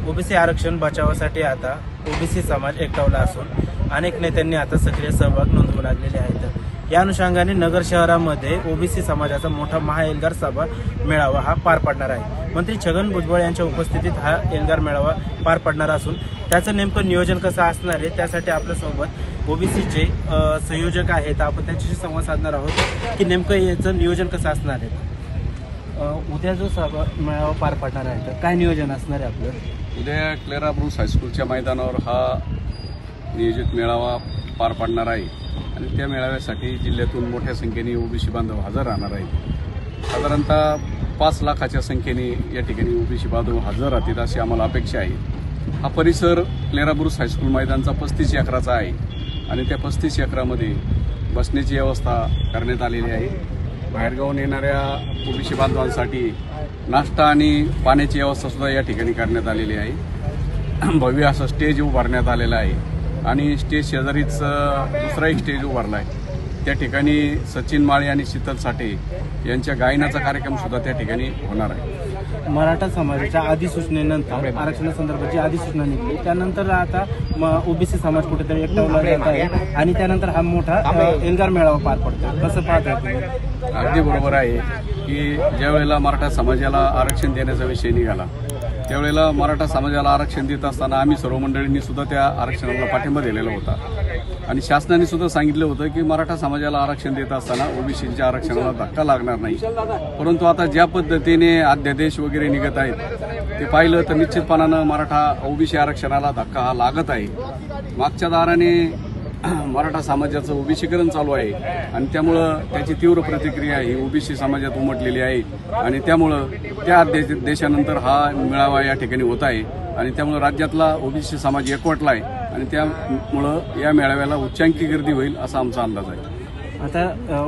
OBC आरक्षण बचावासाठी आता ओबीसी समाज एकटावला असून अनेक नेत्यांनी आता सक्रिय सहभाग नोंदवू लागलेले आहेत। या अनुषंगाने नगर शहरामध्ये ओबीसी समाजाचा मोठा महाएल्गार सभा मेळावा हा पार पडणार आहे। मंत्री छगन भुजबळ यांच्या उपस्थितीत हा एल्गार मेळावा पार पडणार असून त्याचं नेमकं नियोजन कसं असणार आहे त्यासाठी आपल्यासोबत ओबीसीचे संयोजक आहेत। आपण त्यांच्याशी संवाद साधणार आहोत की नेमकं याचं नियोजन कसं असणार आहे। उद्या जो सभा मेळावा पार पडणार आहे तर काय नियोजन असणार आहे आपलं? उद्या क्लेरा ब्रूस हायस्कूलच्या मैदानावर हा नियोजित मेळावा पार पडणार आहे आणि त्या मेळाव्यासाठी जिल्ह्यातून मोठ्या संख्येने ओबीसी बांधव हजर राहणार आहेत। साधारणतः 5 लाखाच्या संख्येने या ठिकाणी ओबीसी बांधव हजर राहतील अशी आम्हाला अपेक्षा आहे। हा परिसर क्लेरा ब्रूस हायस्कूल मैदानचा 35 एकराचा आहे आणि त्या 35 एकरामध्ये बसण्याची व्यवस्था करण्यात आलेली आहे। बाहेरगावून येणाऱ्या ओबीसी बांधवांसाठी नाश्ता आणि पाण्याची व्यवस्था सुद्धा या ठिकाणी करण्यात आलेली आहे। भव्य असं स्टेज उभारण्यात आलेला आहे आणि स्टेज शेजारीच दुसरा एक स्टेज उभारला आहे। त्या ठिकाणी सचिन माळे आणि शीतल साठे यांच्या गायनाचा कार्यक्रम सुद्धा त्या ठिकाणी होणार आहे। मराठा समाजाच्या अधिसूचनेनंतर आरक्षणासंदर्भाची अधिसूचना निघाली, त्यानंतर आता ओबीसी समाज कुठेतरी एकटावला जात आहे आणि त्यानंतर हा मोठा एल्गार मेळावा पार पडतो। कसं पाहता तुम्ही? अगदी बरोबर आहे की ज्या वेळेला मराठा समाजाला आरक्षण देण्याचा विषय निघाला त्यावेळेला मराठा समाजाला आरक्षण देत असताना आम्ही सर्व मंडळींनी सुद्धा त्या आरक्षणाला पाठिंबा दिलेला होता आणि शासनाने सुद्धा सांगितलं होतं की मराठा समाजाला आरक्षण देत असताना ओबीसीच्या आरक्षणाला धक्का लागणार नाही। परंतु आता ज्या पद्धतीने अध्यादेश वगैरे निघत आहेत ते पाहिलं तर निश्चितपणानं मराठा ओबीसी आरक्षणाला धक्का हा लागत आहे। मागच्या दाराने मराठा समाजाचं ओबीसीकरण चालू आहे आणि त्यामुळं त्याची तीव्र प्रतिक्रिया ही ओबीसी समाजात उमटलेली आहे आणि त्यामुळं त्या अध्यादेशानंतर हा मेळावा या ठिकाणी होत आहे आणि त्यामुळं राज्यातला ओबीसी समाज एकवटला आहे आणि त्यामुळं या मेळाव्याला उच्चांकी गर्दी होईल असा आमचा अंदाज आहे। आता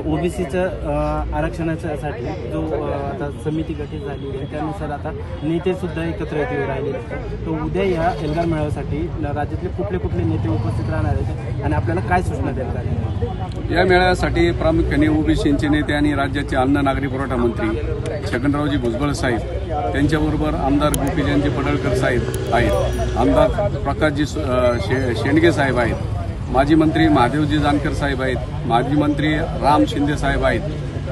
ओबीसीचं आरक्षणासाठी जो आता समिती गठीत झाली आहे त्यानुसार आता नेते सुद्धा एकत्र येऊ राहिले तर उद्या या एल्गार मेळाव्यासाठी राज्यातले कुठले कुठले नेते उपस्थित राहणार आहेत आणि आपल्याला काय सूचना देण्यात आल्या? या मेळाव्यासाठी प्रामुख्याने ओबीसीचे नेते आणि राज्याचे अन्न नागरी पुरवठा मंत्री छगनरावजी भुजबळ साहेब त्यांच्याबरोबर आमदार गोपीचंदजी पडळकर साहेब आहेत, आमदार प्रकाशजी शेंडगे साहेब आहेत, माजी मंत्री महादेवजी जानकर साहेब आहेत, माजी मंत्री राम शिंदे साहेब आहेत,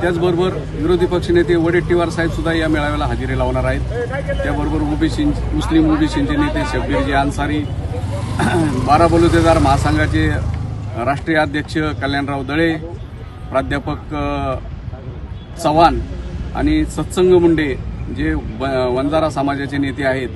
त्याचबरोबर विरोधी पक्षनेते वडेट्टीवार साहेब सुद्धा या मेळाव्याला हजेरी लावणार आहेत। त्याबरोबर मुस्लिम ओबीसीचे नेते शब्बीरजी अन्सारी, बाराबलुतेदार महासंघाचे राष्ट्रीय अध्यक्ष कल्याणराव दळे, प्राध्यापक चव्हाण आणि सत्संग मुंडे जे वंजारा समाजाचे नेते आहेत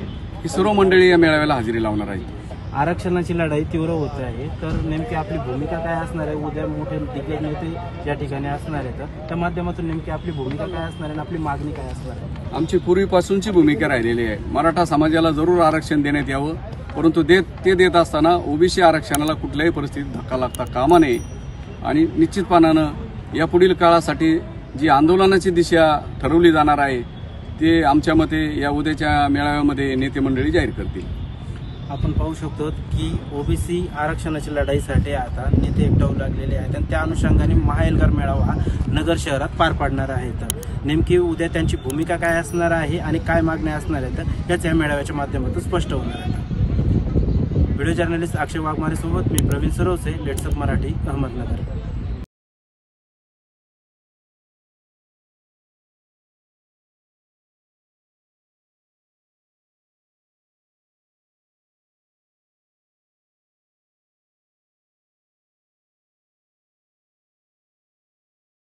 ही सर्व मंडळी या मेळाव्याला हजेरी लावणार आहेत। आरक्षणाची लढाई तीव्र होत आहे तर नेमकी आपली भूमिका काय असणार आहे? उद्या मोठे दिग्गज नेते या ठिकाणी असणार आहेत त्या माध्यमातून नेमकी आपली भूमिका काय असणार आहे आणि आपली मागणी काय असणार आहे? आमची पूर्वीपासूनची भूमिका राहिलेली आहे, मराठा समाजाला जरूर आरक्षण देण्यात यावं, परंतु ते देत असताना ओबीसी आरक्षणाला कुठल्याही परिस्थितीत धक्का लागता कामा नये आणि निश्चितपणानं यापुढील काळासाठी जी आंदोलनाची दिशा ठरवली जाणार आहे ते आमच्या मते या उद्याच्या मेळाव्यामध्ये नेते मंडळी जाहीर करतील। आपण पाहू शकतो की ओबीसी आरक्षणाच्या लढाईसाठी आता नेते एकटावू लागलेले आहेत आणि त्या अनुषंगाने महाएल्गार मेळावा नगर शहरात पार पडणार आहे। तर नेमकी उद्या त्यांची भूमिका काय असणार आहे आणि काय मागण्या असणार आहेत याच या मेळाव्याच्या माध्यमातून स्पष्ट होणार आहे। व्हिडिओ जर्नलिस्ट अक्षय वाघमारे सोबत मी प्रवीण सरवसे, लेट्स अप मराठी, अहमदनगर।